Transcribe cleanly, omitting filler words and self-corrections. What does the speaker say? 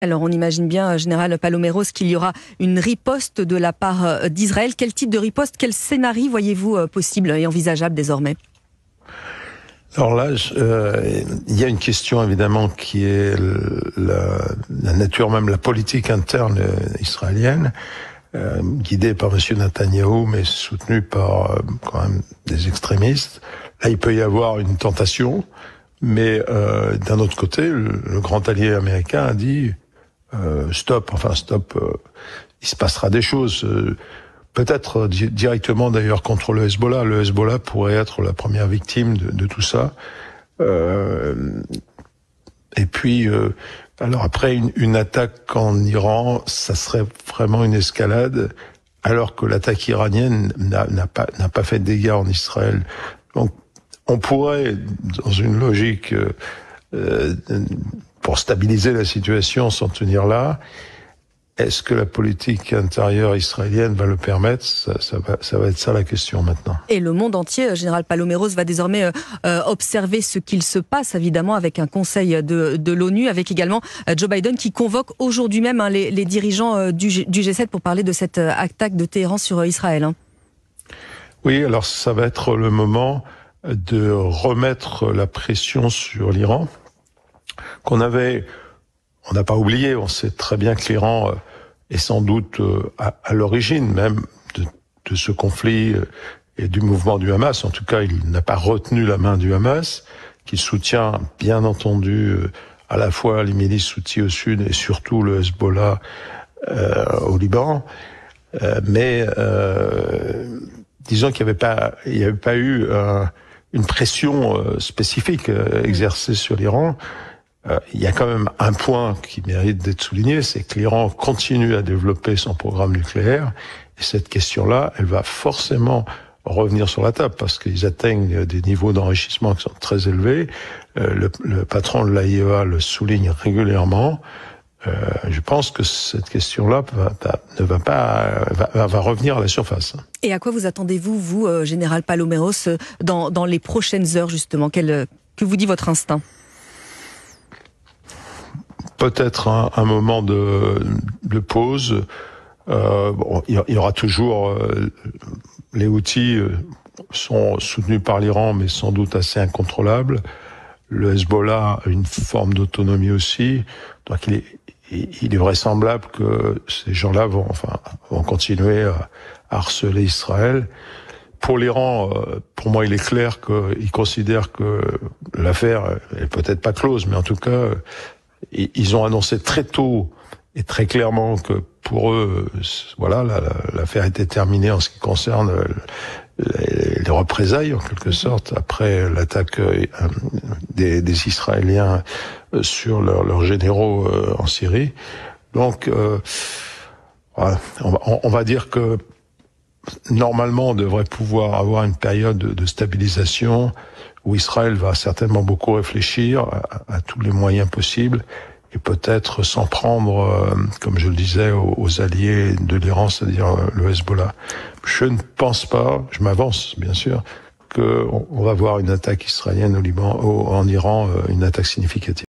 Alors on imagine bien, Général Paloméros, qu'il y aura une riposte de la part d'Israël. Quel type de riposte, quel scénario voyez-vous possible et envisageable désormais ? Alors là, il y a une question évidemment qui est la nature même, la politique interne israélienne, guidée par M. Netanyahou, mais soutenue par quand même des extrémistes. Là, il peut y avoir une tentation, mais d'un autre côté, le grand allié américain a dit stop, il se passera des choses. Peut-être directement d'ailleurs contre le Hezbollah. Le Hezbollah pourrait être la première victime de tout ça. Et puis, alors après, une attaque en Iran, ça serait vraiment une escalade, alors que l'attaque iranienne n'a pas fait de dégâts en Israël. Donc, on pourrait, dans une logique pour stabiliser la situation, s'en tenir là. Est-ce que la politique intérieure israélienne va le permettre ? Ça va être ça la question maintenant. Et le monde entier, Général Paloméros, va désormais observer ce qu'il se passe, évidemment, avec un conseil de l'ONU, avec également Joe Biden qui convoque aujourd'hui même les dirigeants du G7 pour parler de cette attaque de Téhéran sur Israël. Oui, alors ça va être le moment de remettre la pression sur l'Iran, on n'a pas oublié, on sait très bien que l'Iran est sans doute à l'origine même de ce conflit et du mouvement du Hamas. En tout cas, il n'a pas retenu la main du Hamas, qui soutient bien entendu à la fois les milices houthis au sud et surtout le Hezbollah au Liban. Mais disons qu'il n'y avait pas eu une pression spécifique exercée sur l'Iran. Il y a quand même un point qui mérite d'être souligné, c'est que l'Iran continue à développer son programme nucléaire, et cette question-là, elle va forcément revenir sur la table, parce qu'ils atteignent des niveaux d'enrichissement qui sont très élevés. Le patron de l'AIEA le souligne régulièrement. Je pense que cette question-là va revenir à la surface. Et à quoi vous attendez-vous, vous, Général Paloméros, dans les prochaines heures, justement ? Que vous dit votre instinct ? Peut-être un moment de pause. Il y aura toujours les Houthis sont soutenus par l'Iran, mais sans doute assez incontrôlables. Le Hezbollah a une forme d'autonomie aussi. Donc il est vraisemblable que ces gens-là vont continuer à harceler Israël. Pour l'Iran, pour moi, il est clair qu'il considère que l'affaire est peut-être pas close, mais en tout cas, ils ont annoncé très tôt et très clairement que pour eux, voilà, l'affaire était terminée en ce qui concerne les représailles, en quelque sorte, après l'attaque des Israéliens sur leurs généraux en Syrie. Donc, on va dire que normalement, on devrait pouvoir avoir une période de stabilisation où Israël va certainement beaucoup réfléchir à tous les moyens possibles et peut-être s'en prendre, comme je le disais, aux alliés de l'Iran, c'est-à-dire le Hezbollah. Je ne pense pas, je m'avance bien sûr, qu'on va voir une attaque israélienne au Liban, en Iran, une attaque significative.